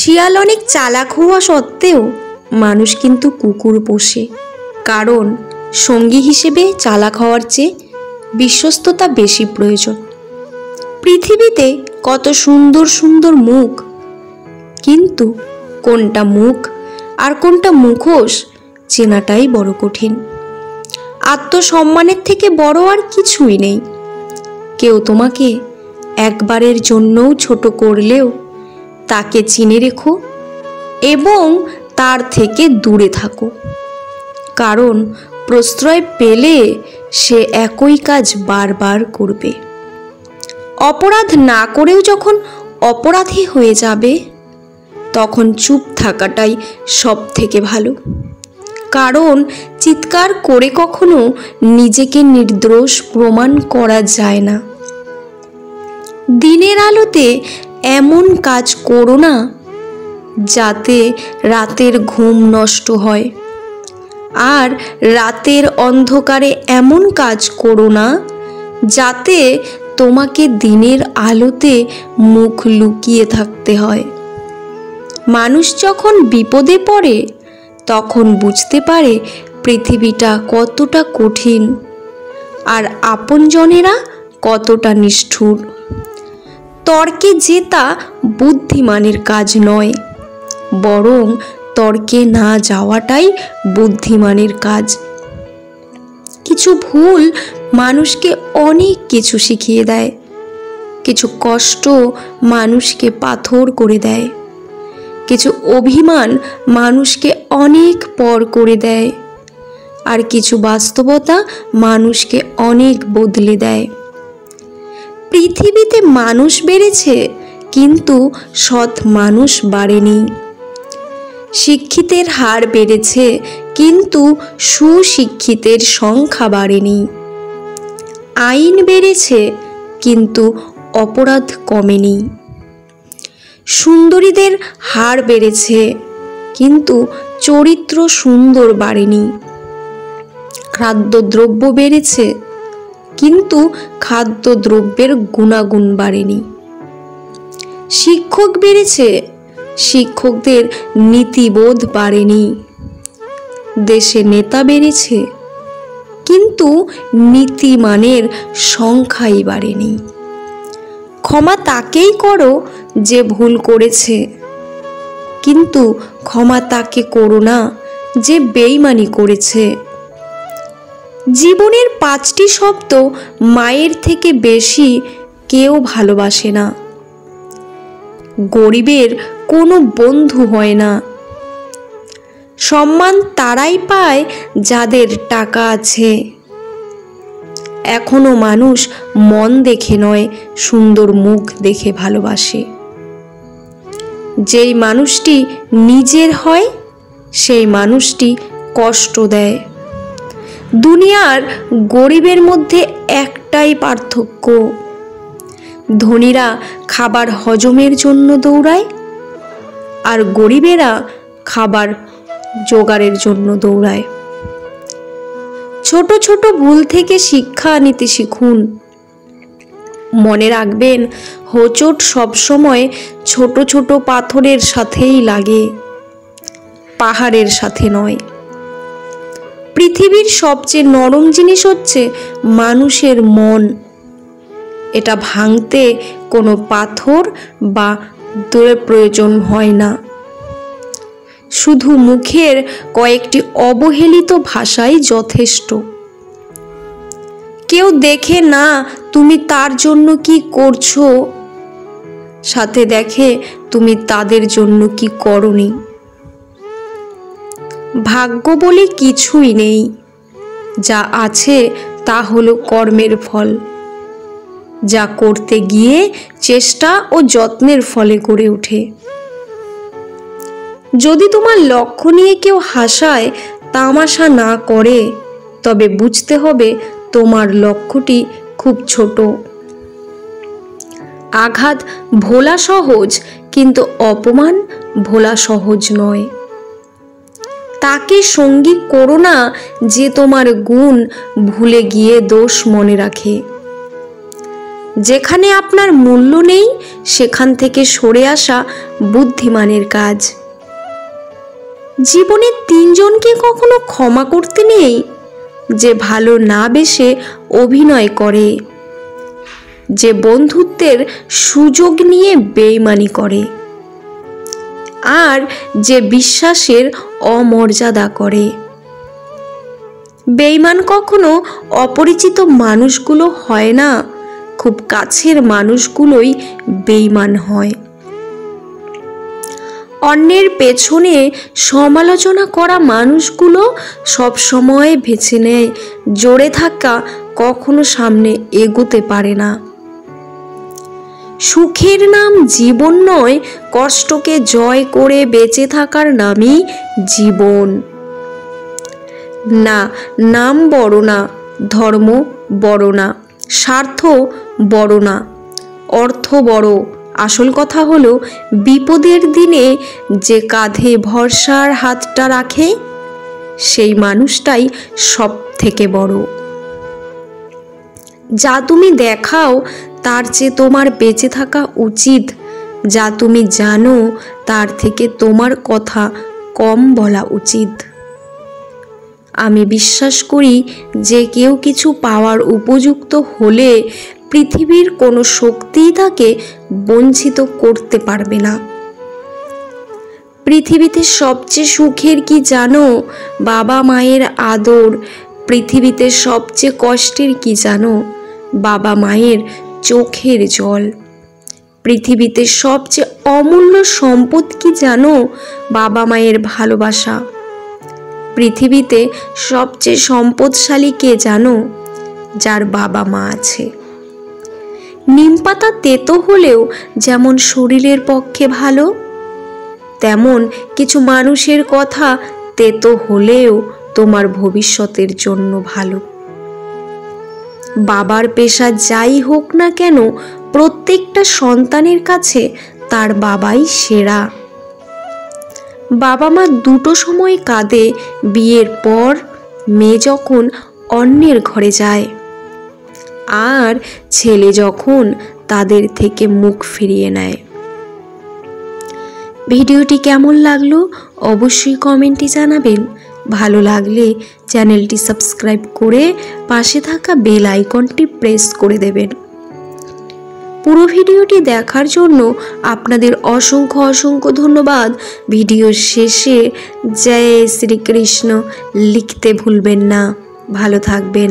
শিয়াল অনেক চালাক হওয়া সত্ত্বেও মানুষ কিন্তু কুকুর পোষে, কারণ সঙ্গী হিসেবে চালাক হওয়ার চেয়ে বিশ্বস্ততা বেশি প্রয়োজন। পৃথিবীতে কত সুন্দর সুন্দর মুখ, কিন্তু কোনটা মুখ আর কোনটা মুখোশ চেনাটাই বড় কঠিন। আত্মসম্মানের থেকে বড় আর কিছুই নেই। কেউ তোমাকে একবারের জন্যও ছোট করলেও তাকে চিনে রেখো এবং তার থেকে দূরে থাকো, কারণ প্রশ্রয় পেলে সে একই কাজ বারবার করবে। অপরাধ না করেও যখন অপরাধী হয়ে যাবে, তখন চুপ থাকাটাই সব থেকে ভালো, কারণ চিৎকার করে কখনো নিজেকে নির্দোষ প্রমাণ করা যায় না। দিনের আলোতে এমন কাজ করো না যাতে রাতের ঘুম নষ্ট হয়, আর রাতের অন্ধকারে এমন কাজ করো না যাতে তোমাকে দিনের আলোতে মুখ লুকিয়ে থাকতে হয়। মানুষ যখন বিপদে পড়ে তখন বুঝতে পারে পৃথিবীটা কতটা কঠিন আর আপনজনেরা কতটা নিষ্ঠুর। তর্কে জেতা বুদ্ধিমানের কাজ নয়, বরং তর্কে না যাওয়াটাই বুদ্ধিমানের কাজ। কিছু ভুল মানুষকে অনেক কিছু শিখিয়ে দেয়, কিছু কষ্ট মানুষকে পাথর করে দেয়, কিছু অভিমান মানুষকে অনেক পর করে দেয়, আর কিছু বাস্তবতা মানুষকে অনেক বদলে দেয়। পৃথিবীতে মানুষ বেড়েছে, কিন্তু সৎ মানুষ বাড়েনি। শিক্ষিতের হার বেড়েছে, কিন্তু সুশিক্ষিতের সংখ্যা বাড়েনি। আইন বেড়েছে, কিন্তু অপরাধ কমেনি। সুন্দরীদের হার বেড়েছে, কিন্তু চরিত্র সুন্দর বাড়েনি। খাদ্যদ্রব্য বেড়েছে, কিন্তু খাদ্যদ্রব্যের গুণাগুণ বাড়েনি। শিক্ষক বেড়েছে, শিক্ষকদের নীতিবোধ বাড়েনি। দেশে নেতা বেড়েছে, কিন্তু নীতিমানের সংখ্যাই বাড়েনি। ক্ষমা তাকেই করো যে ভুল করেছে, কিন্তু ক্ষমা তাকে করো না যে বেইমানি করেছে। জীবনের 5টি শব্দ মায়ের থেকে বেশি কেউ ভালোবাসে না। গরিবের কোনো বন্ধু হয় না। সম্মান তারাই পায় যাদের টাকা আছে। এখনো মানুষ মন দেখে নয়, সুন্দর মুখ দেখে ভালোবাসে। যেই মানুষটি নিজের হয়, সেই মানুষটি কষ্ট দেয়। দুনিয়ার গরিবের মধ্যে একটাই পার্থক্য, ধনীরা খাবার হজমের জন্য দৌড়ায়, আর গরিবেরা খাবার জোগাড়ের জন্য দৌড়ায়। ছোট ছোট ভুল থেকে শিক্ষা নিতে শিখুন। মনে রাখবেন, হোঁচট সবসময় ছোট ছোট পাথরের সাথেই লাগে, পাহাড়ের সাথে নয়। পৃথিবীর সবচেয়ে নরম জিনিস হচ্ছে মানুষের মন। এটা ভাঙতে কোনো পাথর বা দড়ির প্রয়োজন হয় না, শুধু মুখের কয়েকটি অবহেলিত ভাষাই যথেষ্ট। কেউ দেখে না তুমি তার জন্য কি করছো, সাথে দেখে তুমি তাদের জন্য কি করনি। ভাগ্য বলে কিছুই নেই, যা আছে তা হলো কর্মের ফল, যা করতে গিয়ে চেষ্টা ও যত্নের ফলে গড়ে ওঠে। যদি তোমার লক্ষ্য নিয়ে কেউ হাসায় তামাশা না করে, তবে বুঝতে হবে তোমার লক্ষ্যটি খুব ছোট। আঘাত ভোলা সহজ, কিন্তু অপমান ভোলা সহজ নয়। তাকে সঙ্গী করো না যে তোমার গুণ ভুলে গিয়ে দোষ মনে রাখে। যেখানে আপনার মূল্য নেই সেখান থেকে সরে আসা বুদ্ধিমানের কাজ। জীবনে তিনজনকে কখনো ক্ষমা করতে নেই, যে ভালো না বেসে অভিনয় করে, যে বন্ধুত্বের সুযোগ নিয়ে বেইমানি করে, আর যে বিশ্বাসের অমর্যাদা করে। বেইমান কখনো অপরিচিত মানুষগুলো হয় না, খুব কাছের মানুষগুলোই বেইমান হয়। অন্যের পেছনে সমালোচনা করা মানুষগুলো সব সময় বেছে নেয় জোরে থাকা, কখনো সামনে এগোতে পারে না। সুখের নাম জীবন নয়, কষ্টকে জয় করে বেঁচে থাকার নামই জীবন। না, নাম বড় না, ধর্ম বড় না, স্বার্থ বড় না, অর্থ বড়। আসল কথা হলো বিপদের দিনে যে কাঁধে ভরসার হাতটা রাখে সেই মানুষটাই সব থেকে বড়। যা তুমি দেখাও তার চেয়ে তোমার বেঁচে থাকা উচিত। যা তুমি জানো তার থেকে তোমার কথা কম বলা উচিত। আমি বিশ্বাস করি যে কেউ কিছু পাওয়ার উপযুক্ত হলে পৃথিবীর কোনো শক্তিই তাকে বঞ্চিত করতে পারবে না। পৃথিবীতে সবচেয়ে সুখের কি জানো? বাবা মায়ের আদর। পৃথিবীতে সবচেয়ে কষ্টের কি জানো? বাবা মায়ের চোখের জল। পৃথিবীতে সবচেয়ে অমূল্য সম্পদ কি জানো? বাবা মায়ের ভালোবাসা। পৃথিবীতে সবচেয়ে সম্পদশালী কে জানো? যার বাবা মা আছে। নিমপাতা তেতো হলেও যেমন শরীরের পক্ষে ভালো, তেমন কিছু মানুষের কথা তেতো হলেও তোমার ভবিষ্যতের জন্য ভালো। বাবার পেশা যাই হোক না কেন, প্রত্যেকটা সন্তানের কাছে তার বাবাই সেরা। বাবা মা দুটো সময় কাঁদে, বিয়ের পর, মেয়ে যখন অন্যের ঘরে যায়, আর ছেলে যখন তাদের থেকে মুখ ফিরিয়ে নেয়। ভিডিওটি কেমন লাগলো অবশ্যই কমেন্টে জানাবেন। ভালো লাগলে চ্যানেলটি সাবস্ক্রাইব করে পাশে থাকা বেল আইকনটি প্রেস করে দেবেন। পুরো ভিডিওটি দেখার জন্য আপনাদের অসংখ্য অসংখ্য ধন্যবাদ। ভিডিওর শেষে জয় শ্রীকৃষ্ণ লিখতে ভুলবেন না। ভালো থাকবেন।